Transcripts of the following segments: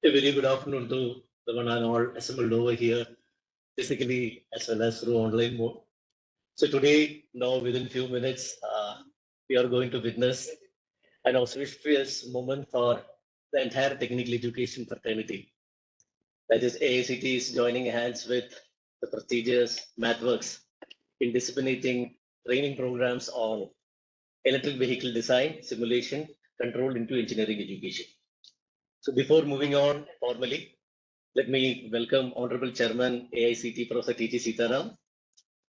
A very good afternoon to the one and all assembled over here, physically as well as through online mode. So today, now within few minutes, we are going to witness an auspicious moment for the entire technical education fraternity. That is, AICT is joining hands with the prestigious Mathworks in disseminating training programs on electric vehicle design, simulation, control into engineering education. So before moving on formally, let me welcome Honorable Chairman AICT Professor T.T. Sitaram,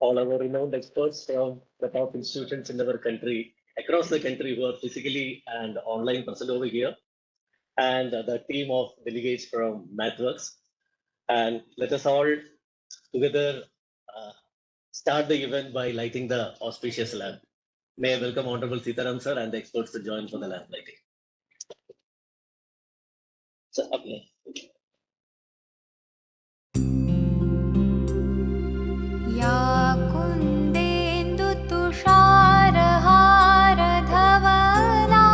all our renowned experts from the top institutions in our country, across the country who are physically and online present over here, and the team of delegates from Mathworks. And let us all together start the event by lighting the auspicious lamp. May I welcome Honorable Sitaram sir and the experts to join for the lamp lighting. So, okay. या कुन्देन्दुतुषारहारधवला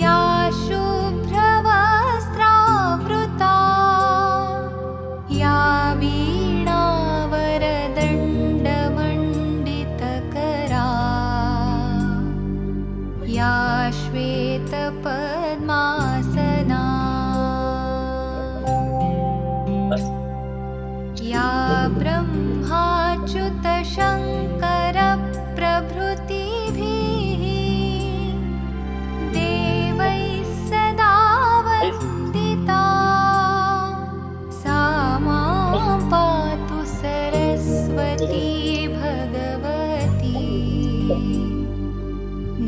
या शुभ्रवस्त्रावृता या वीणावरदण्डमण्डितकरा या श्वेतपद्मासना या ब्रह्माच्युतशङ्करप्रभृतिभिः देवैः सदा वन्दिता सा मां पातु Saraswati Bhagwati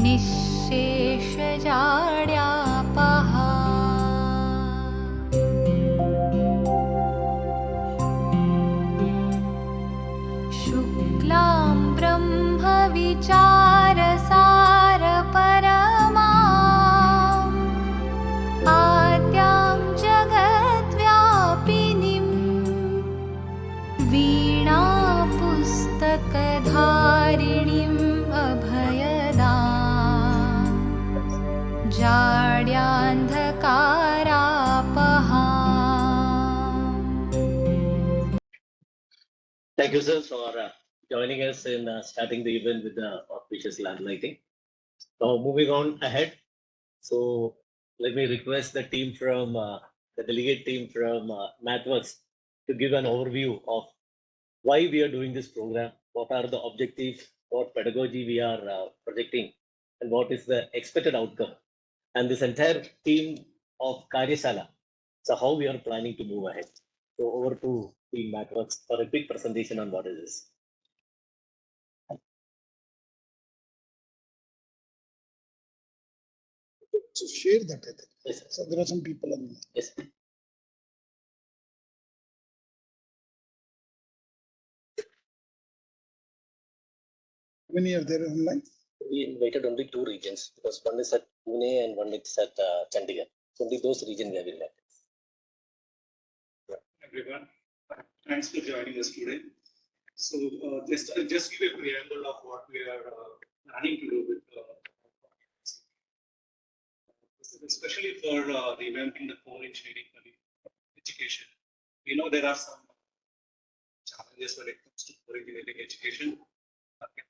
निःशेषजाड्यापहा शुक्लां ब्रह्मविचारसारपरमाम् आद्यां जगद्व्यापिनीं वीणापुस्तकधारिणीम् अभयदाम् जाड्यान्धकारापहाम्. Thank you, sir, for joining us in starting the event with the auspicious lamp lighting. Now, moving on ahead. So, let me request the team from the delegate team from Mathworks to give an overview of why we are doing this program, what are the objectives, what pedagogy we are projecting, and what is the expected outcome. And this entire team of Karyashala, so how we are planning to move ahead. So, over to Team Mathworks for a quick presentation on what is this. So share that. Yes, sir. So there are some people on. Yes. How many are there online? We invited only 2 regions because one is at Pune and one is at Chandigarh. So only those regions we have invited. Everyone, thanks for joining us today. So I'll just give a preamble of what we are planning to do with especially for revamping the core engineering education. We know there are some challenges when it comes to core engineering education,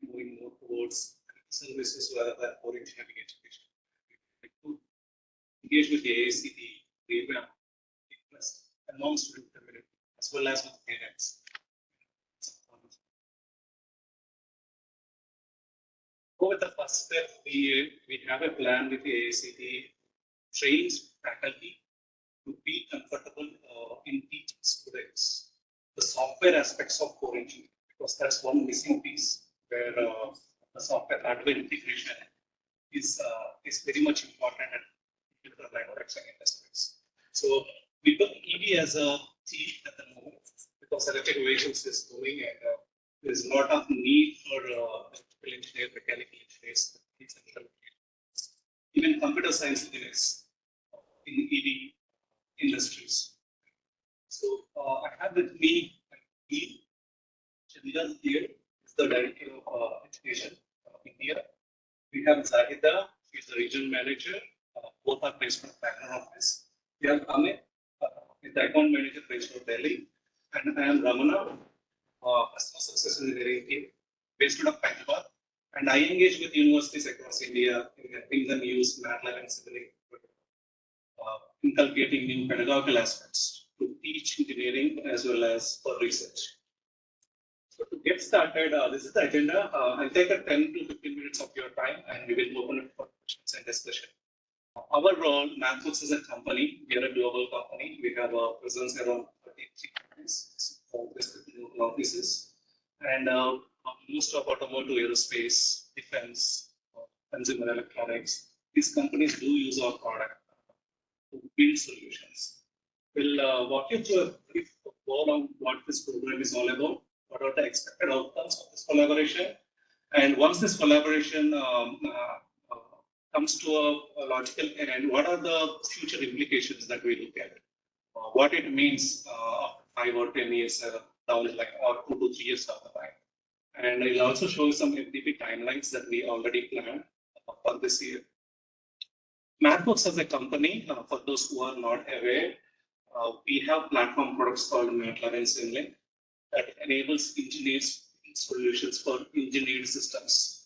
moving more towards services rather than core engineering education. To engage with the AICT revamp among student community as well as with parents. Go with the first step. We have a plan with the AICT trains faculty to be comfortable in teaching students the software aspects of core engineering, because that's one missing piece where the software hardware integration is very much important in the manufacturing industries. So we took EV as a theme at the moment because electric vehicles is growing and there's a lot of need for electrical engineer, mechanical engineers, even computer science engineers in EV industries. So I have with me Chandra here, is the Director of Education of India. We have Zahida, she is the Regional Manager. Both are based from Bangalore office. Yeah, Amit, the account manager based out of Delhi, and I am Ramana, customer success engineering team based out of Hyderabad. And I engage with universities across India in helping them use MATLAB and Simulink, inculcating new pedagogical aspects to teach engineering as well as for research. So to get started, this is the agenda. I'll take a 10 to 15 minutes of your time and we will open it for questions and discussion. Our role, Mathworks is a company. We are a global company. We have a presence around 33 countries, 4 offices, and most of automotive, aerospace, defense, consumer electronics. These companies do use our product to build solutions. We'll walk you through a brief overview on what this program is all about, what are the expected outcomes of this collaboration, and once this collaboration comes to a logical end, what are the future implications that we look at? What it means 5 or 10 years down the line, or 2 to 3 years down the line. And I'll also show you some FDP timelines that we already planned for this year. Mathworks as a company, for those who are not aware, we have platform products called MATLAB and Simulink that enables engineers solutions for engineered systems.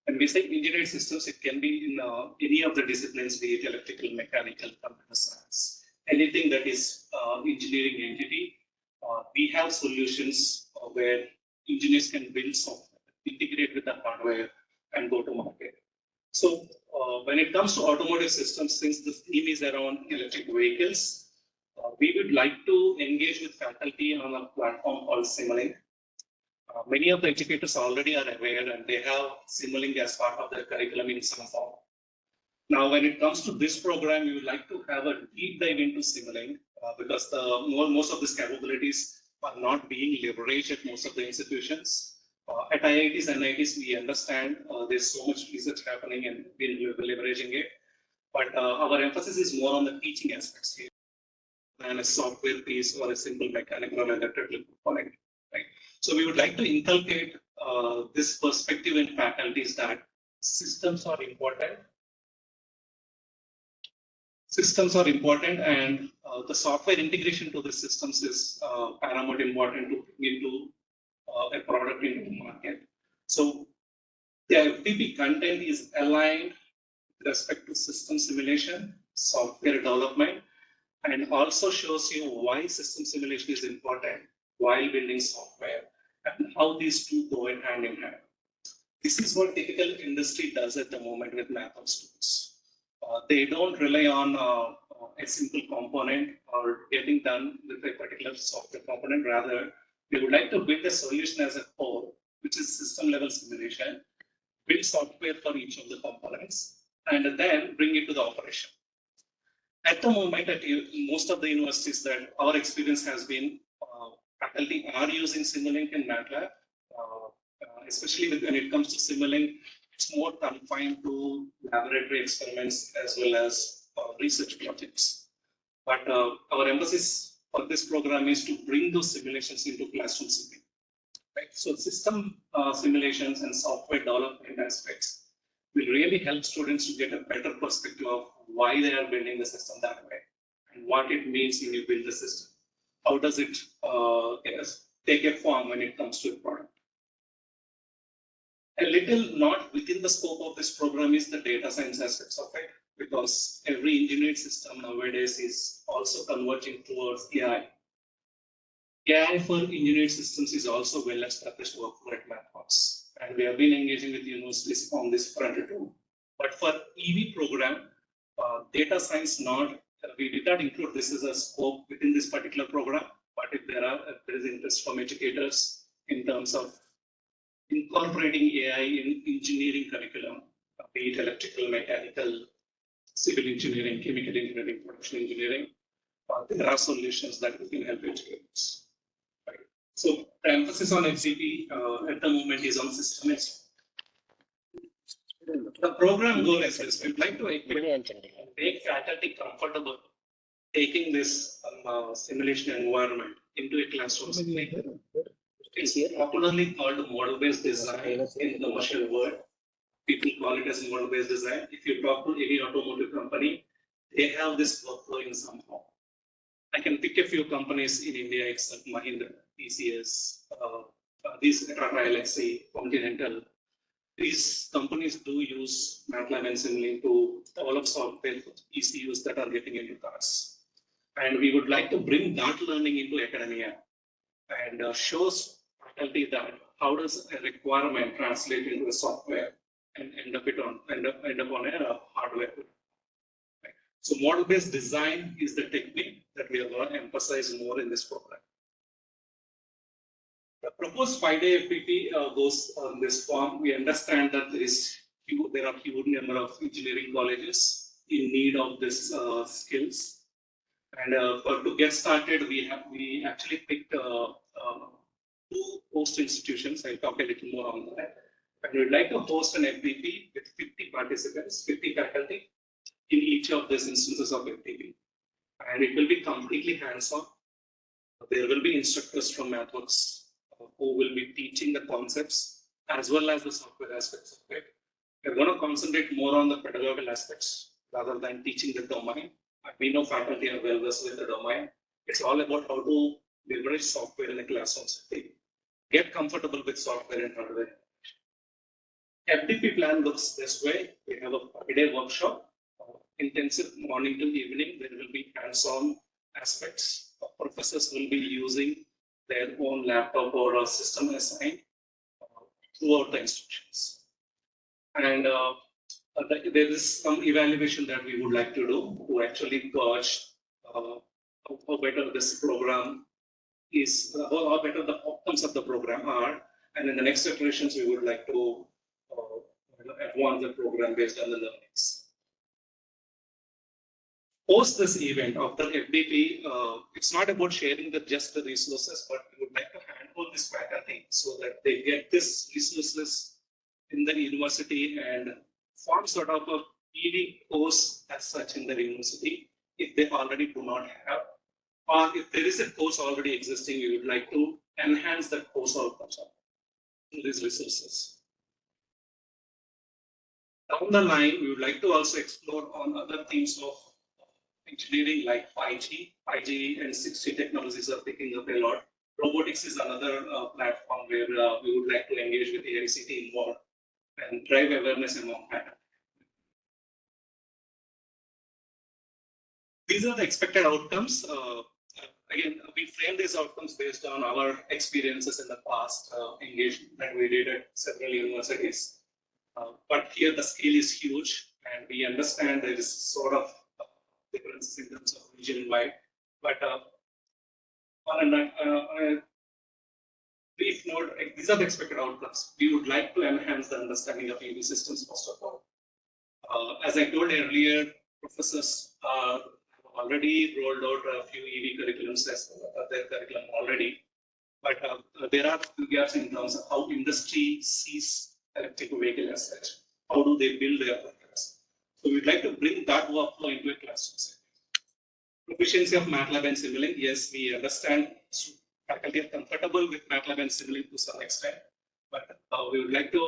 When we say engineered systems, it can be in any of the disciplines, be it electrical, mechanical, computer science, anything that is engineering entity. We have solutions where engineers can build software, integrate with the hardware, and go to market. So when it comes to automotive systems, since the theme is around electric vehicles, we would like to engage with faculty on a platform called Simulink. Many of the educators already are aware and they have Simulink as part of their curriculum in some form. Now, when it comes to this program, we would like to have a deep dive into Simulink because most of these capabilities are not being leveraged at most of the institutions. At IITs and NITs, we understand there's so much research happening and we're leveraging it. But our emphasis is more on the teaching aspects here than a software piece or a simple mechanical or electrical component. Right? So we would like to inculcate this perspective in faculties that systems are important. Systems are important, and the software integration to the systems is paramount important to bring into a product into the market. So the FDP content is aligned with respect to system simulation, software development, and also shows you why system simulation is important while building software and how these two go in hand. This is what typical industry does at the moment with Mathworks tools. They don't rely on a simple component or getting done with a particular software component. Rather, they would like to build a solution as a whole, which is system level simulation, build software for each of the components, and then bring it to the operation. At the moment, at most of the universities that our experience has been, faculty are using Simulink and MATLAB, especially when it comes to Simulink, it's more confined to laboratory experiments as well as research projects. But our emphasis for this program is to bring those simulations into classroom setting. Right? So system simulations and software development aspects will really help students to get a better perspective of why they are building the system that way and what it means when you build the system. How does it take a form when it comes to a product? A little not within the scope of this program is the data science aspects of it, because every engineered system nowadays is also converging towards AI. AI for engineered systems is also well established workflow at Mathworks, and we have been engaging with universities on this front too. But for EV program, data science we did not include this as a scope within this particular program, but if there is interest from educators in terms of incorporating AI in engineering curriculum, be it electrical, mechanical, civil engineering, chemical engineering, production engineering, there are solutions that we can help educators. Right. So the emphasis on FDP at the moment is on system. The program goal is this: we'd like to make faculty comfortable taking this simulation environment into a classroom. It's popularly called model-based design in the commercial world. People call it as model-based design. If you talk to any automotive company, they have this workflow in somehow. I can pick a few companies in India, except Mahindra, TCS, these Tata LSC, Continental. These companies do use MATLAB and Simulink to develop software ECUs that are getting into cars. And we would like to bring that learning into academia and shows faculty that how does a requirement translate into a software and end up on a hardware. So model-based design is the technique that we are going to emphasize more in this program. The proposed 5-day FPP goes on this form. We understand that there are huge number of engineering colleges in need of this skills. And to get started, we actually picked 2 host institutions. I'll talk a little more on that. And we'd like to host an FPP with 50 participants, 50 faculty in each of these instances of FPP. And it will be completely hands-on. There will be instructors from Mathworks who will be teaching the concepts as well as the software aspects of it. We're going to concentrate more on the pedagogical aspects rather than teaching the domain. We know faculty are well versed with the domain. It's all about how to leverage software in a classroom setting. Get comfortable with software and hardware. FDP plan looks this way. We have a 5-day workshop, intensive morning to evening. There will be hands-on aspects. Professors will be using their own laptop or a system assigned throughout the instructions. And there is some evaluation that we would like to do to actually gauge how better this program is, how better the outcomes of the program are. And in the next iterations, we would like to advance the program based on the learnings. Post this event after FDP, it's not about sharing just the resources, but we would like to handle this faculty so that they get these resources in the university and form sort of a ED course as such in the university if they already do not have. Or if there is a course already existing, we would like to enhance that course outcomes through these resources. Down the line, we would like to also explore on other themes of engineering like 5G and 6G technologies are picking up a lot. Robotics is another platform where we would like to engage with AICTE more and drive awareness among faculty. These are the expected outcomes. Again, we frame these outcomes based on our experiences in the past engagement that we did at several universities. But here the scale is huge, and we understand there is sort of differences in terms of region-wide. But on a brief note, these are the expected outcomes. We would like to enhance the understanding of EV systems first of all. As I told earlier, professors have already rolled out a few EV curriculums as their curriculum already. But there are few gaps in terms of how industry sees electric vehicle as such. How do they build their programs? So we'd like to bring that workflow into a classroom setting. Proficiency of MATLAB and Simulink. Yes, we understand faculty are comfortable with MATLAB and Simulink to some extent, but we would like to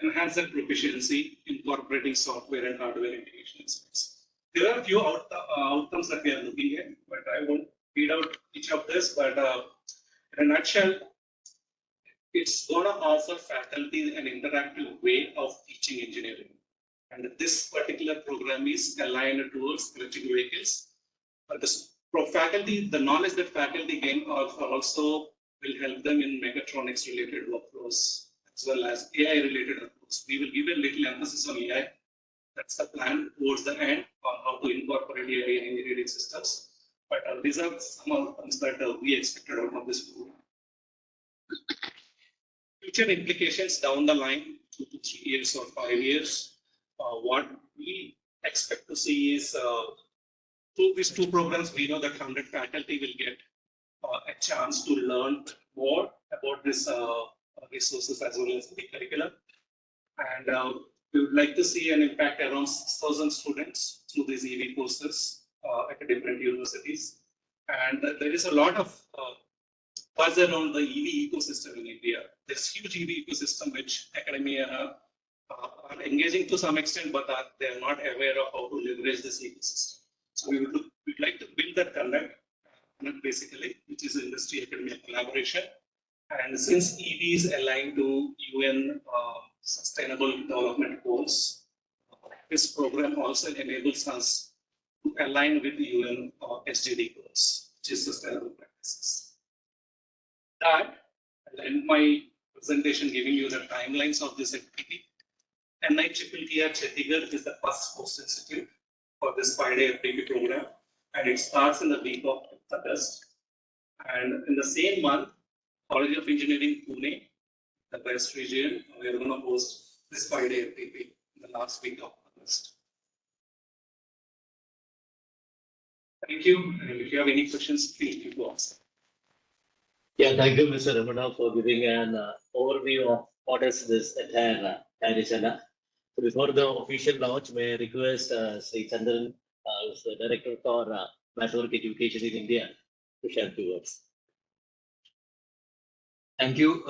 enhance that proficiency, incorporating software and hardware integration aspects. There are a few outcomes that we are looking at, but I won't read out each of this. But in a nutshell, it's going to offer faculty an interactive way of teaching engineering. And this particular program is aligned towards electric vehicles. Faculty, the knowledge that faculty gain also will help them in mechatronics related workflows as well as AI related workflows. We will give a little emphasis on AI. That's the plan towards the end on how to incorporate AI in engineering systems. But these are some outcomes that we expected out of this program. Future implications down the line, 2 to 3 years or 5 years. What we expect to see is through these 2 programs, we know that 100 faculty will get a chance to learn more about this resources as well as the curriculum. And we would like to see an impact around 6,000 students through these EV courses at different universities. And there is a lot of buzz around the EV ecosystem in India. There's huge EV ecosystem which academia are engaging to some extent, but they are not aware of how to leverage this ecosystem. So we'd like to build that connect basically, which is industry academic collaboration. And since EV is aligned to UN Sustainable Development Goals, this program also enables us to align with the UN SDG goals, which is sustainable practices. That, I'll end my presentation giving you the timelines of this activity. NICCR Chandigarh is the first host institute for this 5-day FTP program, and it starts in the week of August. And in the same month, College of Engineering Pune, the West region, we are going to host this 5-day FTP in the last week of August. Thank you. And if you have any questions, feel free to ask. Yeah, thank you, Mr. Ramana, for giving an overview of what is this entire Karyashala. So before the official launch, may I request Sri Chandran, who's the Director for Mathworks Education in India, to share a few words. Thank you.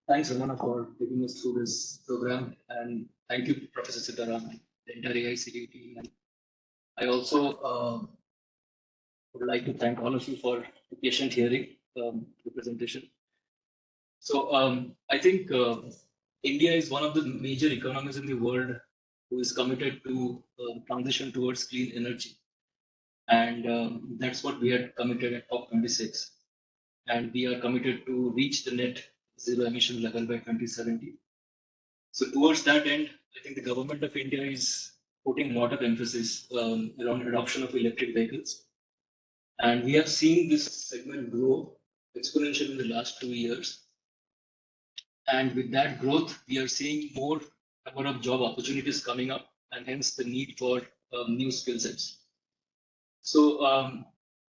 Thanks, Ramana, for taking us through this program. And thank you, Professor Sitaram, the entire AICTE team. And I also would like to thank all of you for the patient hearing the presentation. So I think India is one of the major economies in the world who is committed to transition towards clean energy. And that's what we had committed at COP26. And we are committed to reach the net zero emission level by 2070. So towards that end, I think the government of India is putting a lot of emphasis around adoption of electric vehicles. And we have seen this segment grow exponentially in the last 2 years. And with that growth, we are seeing more number of job opportunities coming up, and hence the need for new skill sets. So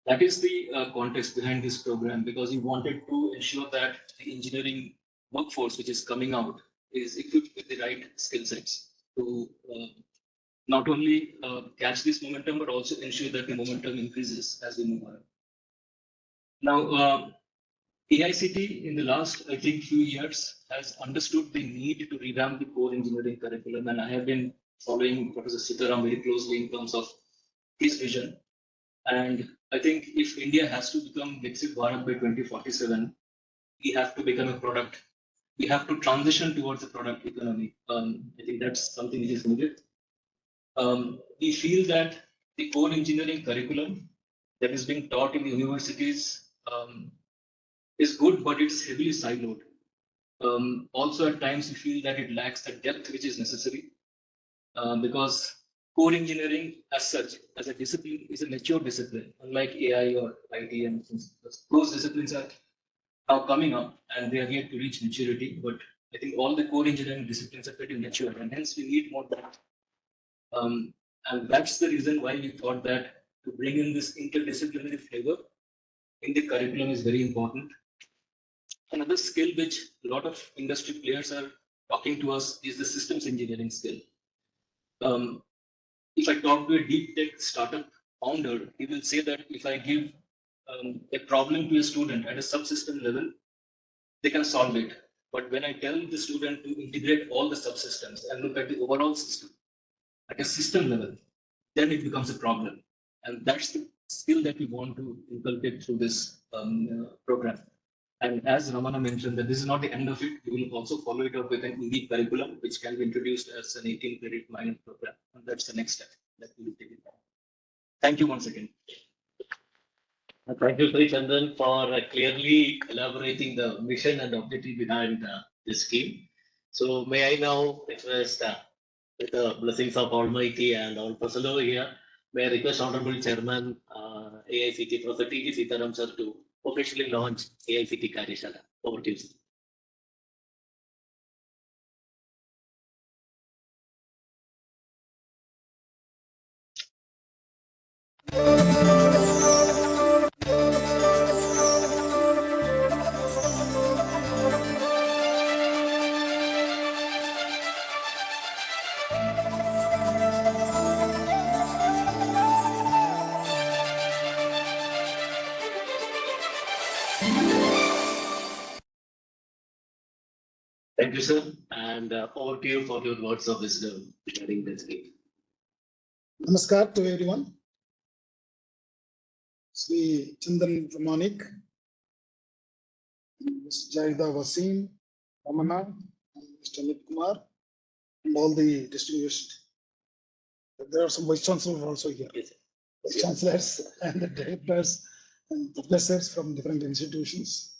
that is the context behind this program, because we wanted to ensure that the engineering workforce which is coming out is equipped with the right skill sets to not only catch this momentum, but also ensure that the momentum increases as we move on. Now, AICTE in the last, I think, few years has understood the need to revamp the core engineering curriculum, and I have been following Professor Sitaram very closely in terms of his vision. And I think if India has to become Viksit Bharat by 2047, we have to become a product. We have to transition towards a product economy. I think that's something which is needed. We feel that the core engineering curriculum that is being taught in the universities is good, but it's heavily siloed. Also, at times, we feel that it lacks the depth which is necessary, because core engineering as such, as a discipline, is a mature discipline, unlike AI or IT and those disciplines are now coming up and they are yet to reach maturity. But I think all the core engineering disciplines are pretty mature, and hence we need more depth. And that's the reason why we thought that to bring in this interdisciplinary flavor in the curriculum is very important. Another skill which a lot of industry players are talking to us is the systems engineering skill. If I talk to a deep tech startup founder, he will say that if I give a problem to a student at a subsystem level, they can solve it. But when I tell the student to integrate all the subsystems and look at the overall system at a system level, then it becomes a problem. And that's the skill that we want to inculcate through this program. And as Ramana mentioned, that this is not the end of it. We will also follow it up with an EV curriculum, which can be introduced as an 18 credit minor program. And that's the next step that we will take it on. Thank you once again. Thank you, Sri Chandran, for clearly elaborating the mission and objective behind this scheme. So may I now request, with the blessings of Almighty and all personnel over here, may I request Honorable Chairman AICTE Professor T. Sitaram sir to officially launch AICTE Karyashala. Over to you, sir. Thank you, sir. And over to you for your words of wisdom regarding this case. Namaskar to everyone. Sri Chandan Pramanik, Ms. Jayida Wasim, Ramana, Mr. Amit Kumar, and all the distinguished. There are some vice chancellors also here. Yes, sir. Vice chancellors and the directors and professors from different institutions.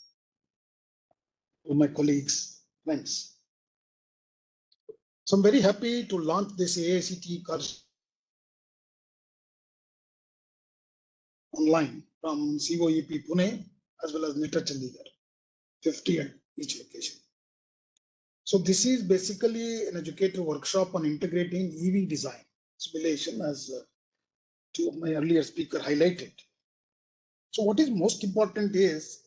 All my colleagues, friends. So I'm very happy to launch this AICTE course online from COEP Pune as well as NITA Chandigarh, 50 at each location. So this is basically an educator workshop on integrating EV design simulation, as two of my earlier speaker highlighted. So what is most important is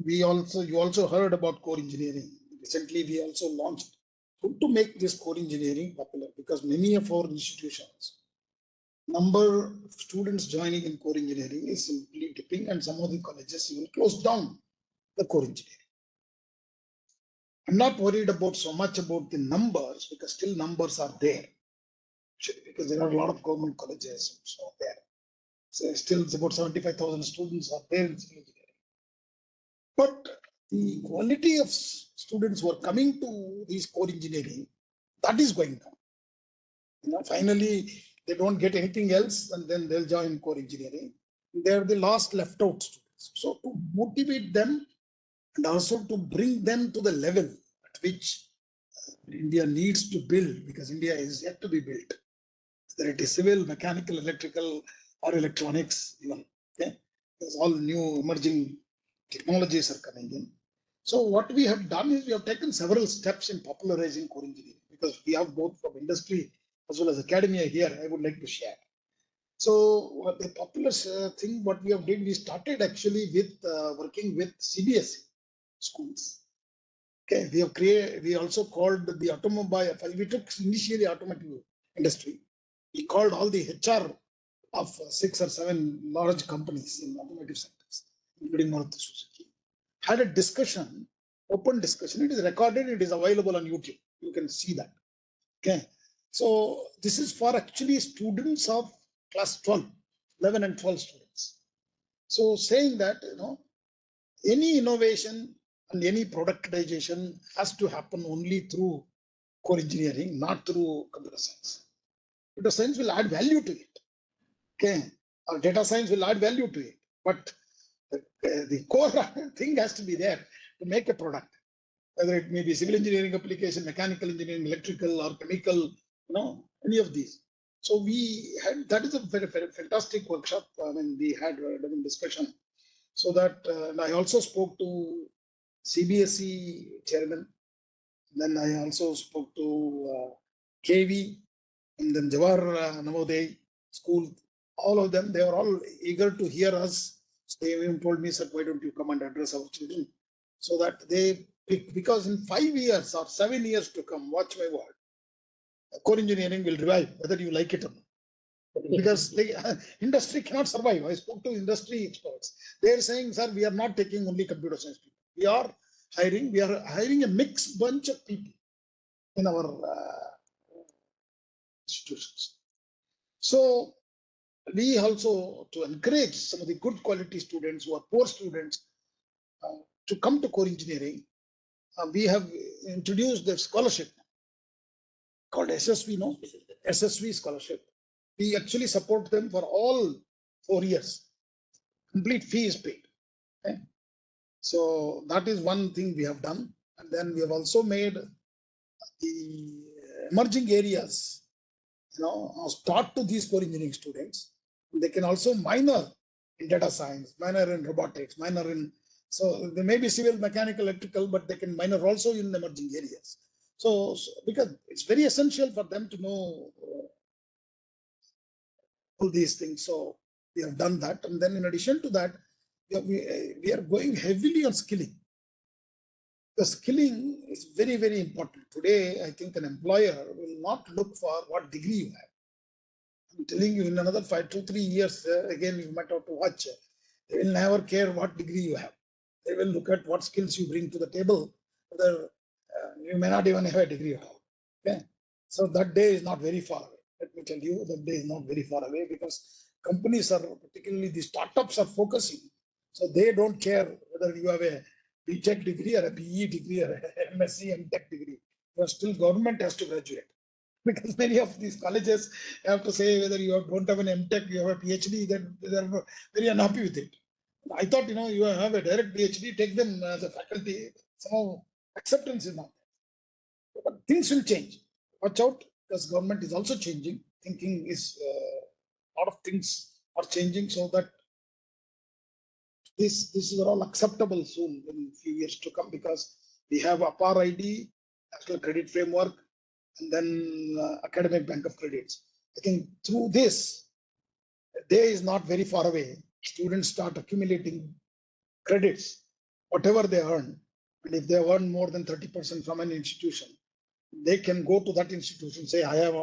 you also heard about core engineering. Recently we also launched to make this core engineering popular, because many of our institutions, number of students joining in core engineering is simply dipping, and some of the colleges even closed down the core engineering. I'm not worried about so much about the numbers, because still numbers are there, because there are a lot of government colleges also there. So still it's about 75,000 students are there in civil engineering. But the quality of students who are coming to these core engineering, that is going down. Finally, they don't get anything else, and then they'll join core engineering. They're the last left out students. So to motivate them and also to bring them to the level at which India needs to build, because India is yet to be built, whether it is civil, mechanical, electrical, or electronics, even. Okay, there's all new emerging technologies are coming in. So what we have done is we have taken several steps in popularizing core engineering, because we have both from industry as well as academia here. I would like to share. So the popular thing what we have did, we started actually with working with CBSE schools. Okay, we also called the automobile, we took initially automotive industry. We called all the HR of 6 or 7 large companies in automotive sectors, including Maruti Suzuki. Had a discussion, open discussion. It is recorded, it is available on YouTube. You can see that. Okay. So this is for actually students of class 12, 11 and 12 students. So saying that, any innovation and any productization has to happen only through core engineering, not through computer science. Computer science will add value to it. Okay. Or data science will add value to it. But the core thing has to be there to make a product, whether it may be civil engineering application, mechanical engineering, electrical or chemical, any of these. So we had, that is a very, very fantastic workshop. I mean, we had a discussion. So that, and I also spoke to CBSE chairman. Then I also spoke to KV, and then Jawahar Navodaya school. All of them, they were all eager to hear us. They even told me, sir, why don't you come and address our children? So that they, because in 5 years or 7 years to come, watch my word, core engineering will revive, whether you like it or not. Because the industry cannot survive. I spoke to industry experts. They are saying, sir, we are not taking only computer science people. We are hiring a mixed bunch of people in our institutions. So we also, to encourage some of the good quality students who are poor students to come to core engineering, we have introduced a scholarship called SSV, SSV scholarship. We actually support them for all 4 years. Complete fee is paid. Okay? So that is one thing we have done. And then we have also made the emerging areas, taught to these core engineering students. They can also minor in data science, minor in robotics, minor in, so they may be civil, mechanical, electrical, but they can minor also in emerging areas. So because it's very essential for them to know all these things. So we have done that. And then in addition to that, we are going heavily on skilling. The skilling is very, very important. Today, I think an employer will not look for what degree you have. I'm telling you, in another 2, 3 years, again, you might have to watch. They will never care what degree you have. They will look at what skills you bring to the table, whether you may not even have a degree at all. Okay. So that day is not very far away. Let me tell you, that day is not very far away because companies are, particularly the startups, are focusing. So they don't care whether you have a BTech degree or a BE degree or a MSc MTech degree. But still government has to graduate. Because many of these colleges have to say whether you don't have an MTech, you have a PhD, then they're very unhappy with it. I thought, you have a direct PhD, take them as a faculty. Somehow acceptance is not there. But things will change. Watch out, because government is also changing. Thinking is, a lot of things are changing, so that this is all acceptable soon in a few years to come, because we have APAR ID, National Credit Framework, and then Academic Bank of Credits. I think through this, day is not very far away. Students start accumulating credits, whatever they earn. And if they earn more than 30% from an institution, they can go to that institution, say, I have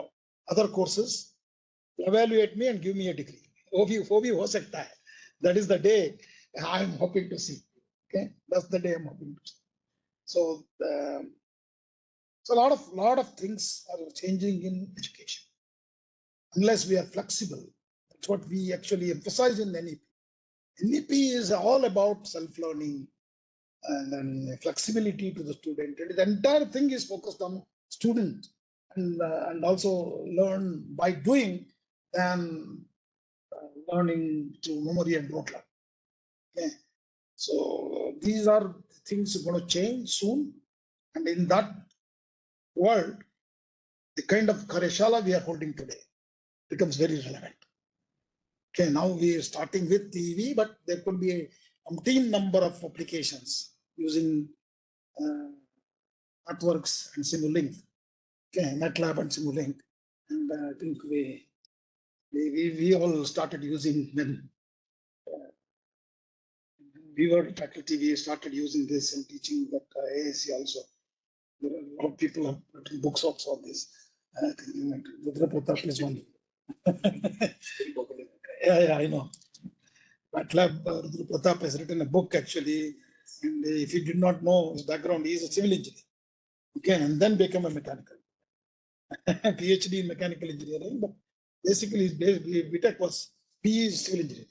other courses, evaluate me and give me a degree. वो भी हो सकता है. That is the day I'm hoping to see. Okay, that's the day I'm hoping to see. So, so a lot of things are changing in education. Unless we are flexible, that's what we actually emphasize in NEP. NEP is all about self-learning and then flexibility to the student. And the entire thing is focused on student and also learn by doing than learning to memory and rote learn. Okay, so these are things going to change soon, and in that world, the kind of Karyashala we are holding today becomes very relevant. Okay, now we are starting with TV, but there could be a umpteen number of applications using Mathworks and Simulink. Okay, MATLAB and Simulink, and I think we all started using when we were faculty. We started using this and teaching that AIC also. There are a lot of people have written books also on this. I think Rudra Pratap is one. Yeah, I know. MATLAB, Rudra Pratap has written a book actually, and if you did not know his background, he is a civil engineer. Okay, and then become a mechanical. PhD in mechanical engineering, but basically his BTech was PE civil engineering.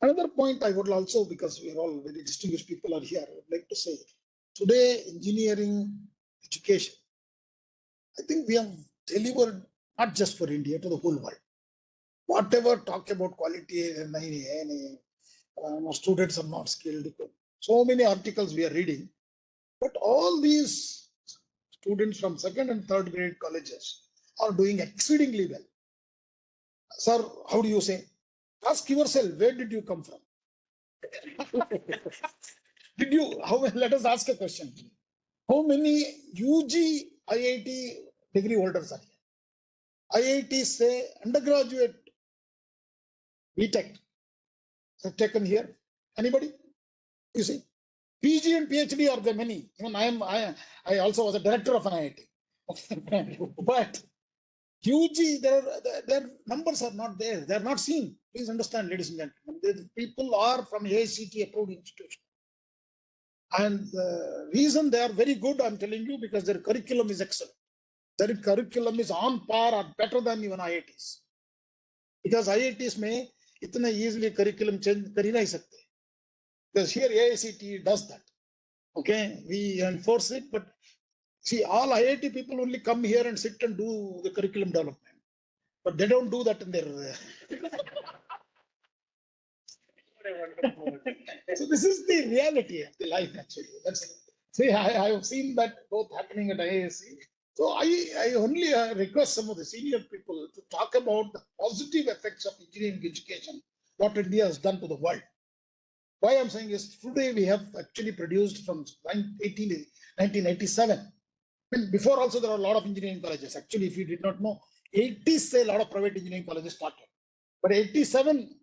Another point I would also, because we are all very distinguished people are here, I would like to say, today engineering education, I think we have delivered not just for India, to the whole world. Whatever talk about quality and students are not skilled. So many articles we are reading, but all these students from second and third grade colleges are doing exceedingly well. Sir, how do you say? Ask yourself, where did you come from? Let us ask a question. How many UG IIT degree holders are here? IIT say undergraduate BTech have taken here. Anybody? You see, PG and PhD are there many. Even I also was a director of an IIT. But UG, their numbers are not there. They are not seen. Please understand, ladies and gentlemen. The people are from AICTE approved institution. And the reason they are very good, I'm telling you, because their curriculum is excellent. Their curriculum is on par or better than even IITs. Because IITs may itna easily curriculum change kar hi nahi sakte. Because here AICTE does that. Okay, we enforce it, but see, all IIT people only come here and sit and do the curriculum development. But they don't do that in their. So this is the reality of the life, actually. See, I have seen that both happening at IISc. So I only request some of the senior people to talk about the positive effects of engineering education, what India has done to the world. Why I'm saying is today we have actually produced from 1987. I mean, before also there are a lot of engineering colleges. Actually, if you did not know, 80s a lot of private engineering colleges started. But 87,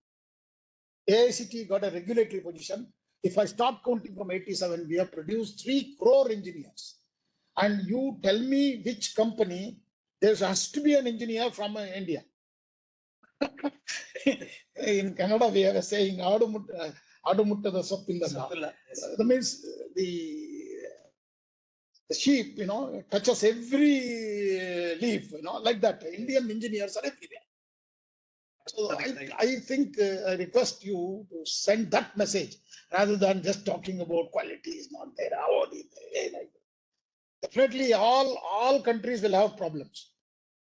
AICTE got a regulatory position. If I start counting from 87, we have produced 3 crore engineers. And you tell me which company, there has to be an engineer from India. In Canada, we have a saying, that means The sheep, touches every leaf, like that. Indian engineers are everywhere. So I think I request you to send that message rather than just talking about quality is not there. Definitely, all countries will have problems.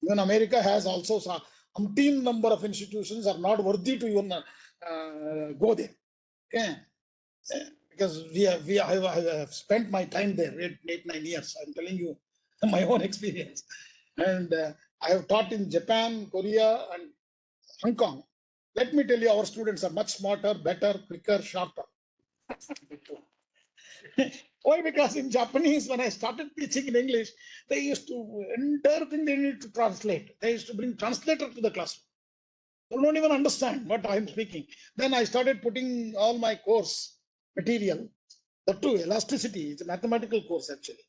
Even America has also some umpteen number of institutions are not worthy to even go there. Okay, because I have spent my time there 8, 9 years. I'm telling you my own experience, and I have taught in Japan, Korea, and Hong Kong. Let me tell you, our students are much smarter, better, quicker, sharper. Why? Because in Japanese, when I started teaching in English, they used to, entire thing they need to translate. They used to bring translator to the classroom. They don't even understand what I'm speaking. Then I started putting all my course material, the two, elasticity, it's a mathematical course actually.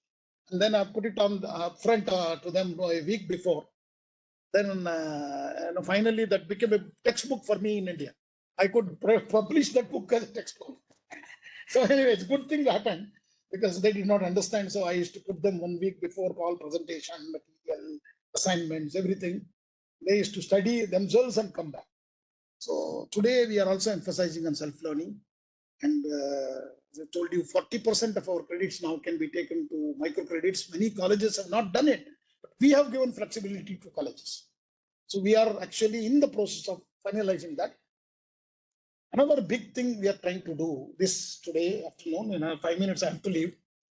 And then I put it on up front to them a week before. Then finally that became a textbook for me in India. I could publish that book as a textbook. So anyway, it's a good thing happened because they did not understand. So I used to put them 1 week before all presentation, material, assignments, everything. They used to study themselves and come back. So today we are also emphasizing on self-learning. And as I told you, 40% of our credits now can be taken to microcredits. Many colleges have not done it, but we have given flexibility to colleges. So we are actually in the process of finalizing that. Another big thing we are trying to do this today afternoon, in 5 minutes I have to leave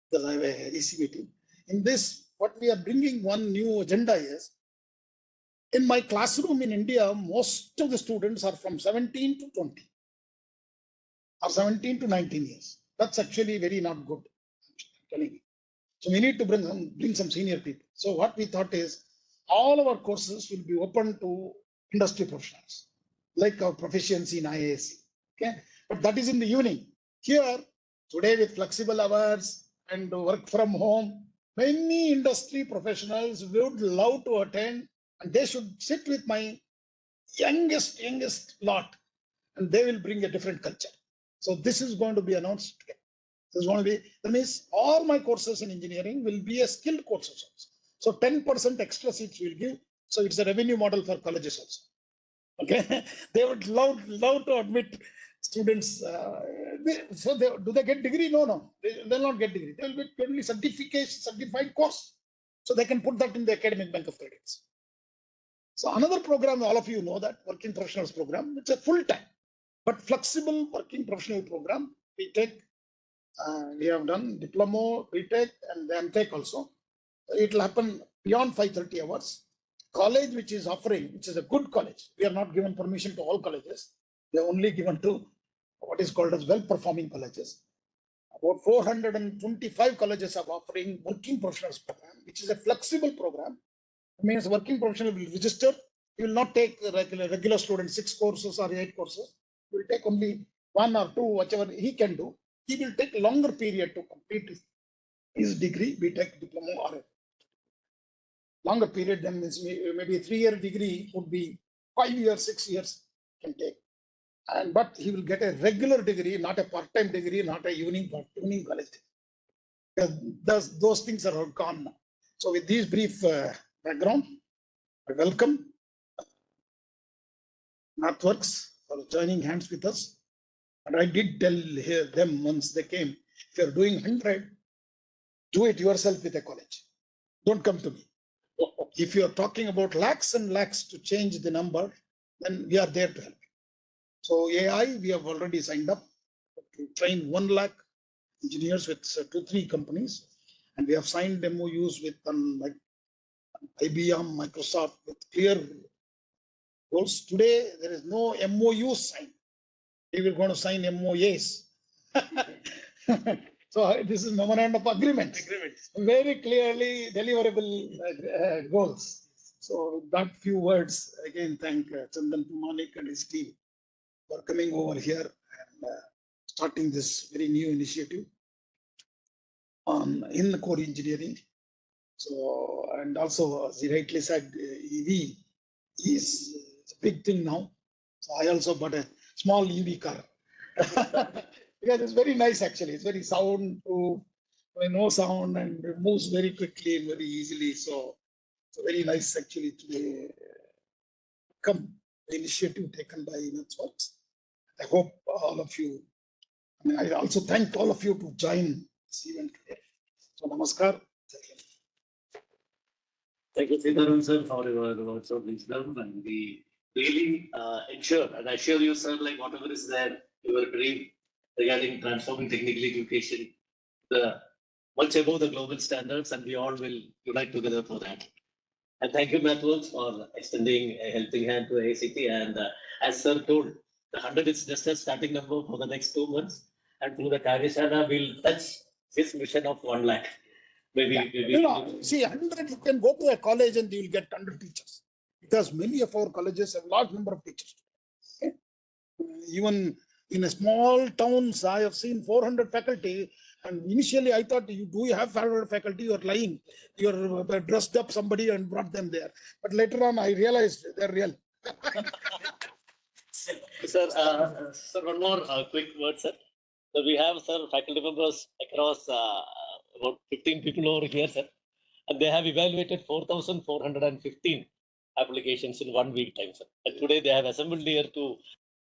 because I have a EC meeting. In this, what we are bringing one new agenda is, in my classroom in India, most of the students are from 17 to 20 or 17 to 19 years. That's actually very not good, I'm telling you. So we need to bring some senior people. So what we thought is, all our courses will be open to industry professionals, like our proficiency in IAC. Okay, but that is in the evening. Here, today with flexible hours and work from home, many industry professionals would love to attend, and they should sit with my youngest lot, and they will bring a different culture. So this is going to be announced today. This is going to be, that means all my courses in engineering will be a skilled courses also. So 10% extra seats will give. So it's a revenue model for colleges also. Okay, they would love to admit students. Do they get degree? No, they'll not get degree. They will get only certified course. So they can put that in the academic bank of credits. So another program, all of you know that, working professionals program, it's a full-time, but flexible working professional program. We have done diploma, BTech, and the MTech also. It will happen beyond 530 hours. College which is offering, which is a good college, we are not given permission to all colleges. They are only given to what is called as well-performing colleges. About 425 colleges are offering working professionals program, which is a flexible program. It means working professional will register. He will not take regular student 6 courses or 8 courses. He will take only 1 or 2, whichever he can do. He will take a longer period to complete his degree, BTech, diploma, or longer period. Then means maybe a 3-year degree would be 5 years, 6 years can take. And but he will get a regular degree, not a part-time degree, not a evening college degree. Those things are all gone now. So with these brief background, I welcome Mathworks for joining hands with us. And I did tell them once they came, if you're doing 100, do it yourself with a college. Don't come to me. If you're talking about lakhs and lakhs to change the number, then we are there to help. So AI, we have already signed up to train 1 lakh engineers with 2-3 companies. And we have signed MOUs with like IBM, Microsoft with clear goals. Today, there is no MOU signed. We will going to sign MOAs. So this is memorandum of agreement. Very clearly deliverable goals. So with that few words, again, thank Chandan Pumanik and his team for coming over here and starting this very new initiative in the core engineering. So, and also, as he rightly said, EV is a big thing now. So I also bought a small EV car because it's very nice actually. It's very soundproof, no sound and it moves very quickly and very easily. So it's very nice actually today. Come the initiative taken by Mathworks. I hope all of you. I mean, I also thank all of you to join this event today. So namaskar. Thank you, Sitaram sir, for your words of wisdom, and we really ensure, and I assure you, sir, like whatever is there, your dream regarding transforming technical education, the much above the global standards, and we all will unite together for that. And thank you, Mathworks, for extending a helping hand to AICT. And as sir told, the 100 is just a starting number for the next 2 months. And through the Karyashala, we'll touch this mission of 1 lakh. Maybe. You know, see, 100, you can go to a college and you will get 100 teachers because many of our colleges have large number of teachers. Okay? Even in a small towns, I have seen 400 faculty. And initially, I thought, do you have 500 faculty? You are lying. You are dressed up somebody and brought them there. But later on, I realized they're real. Sir, one more quick word, sir. So we have, sir, faculty members across about 15 people over here, sir. And they have evaluated 4,415 applications in 1 week time, sir. And today they have assembled here to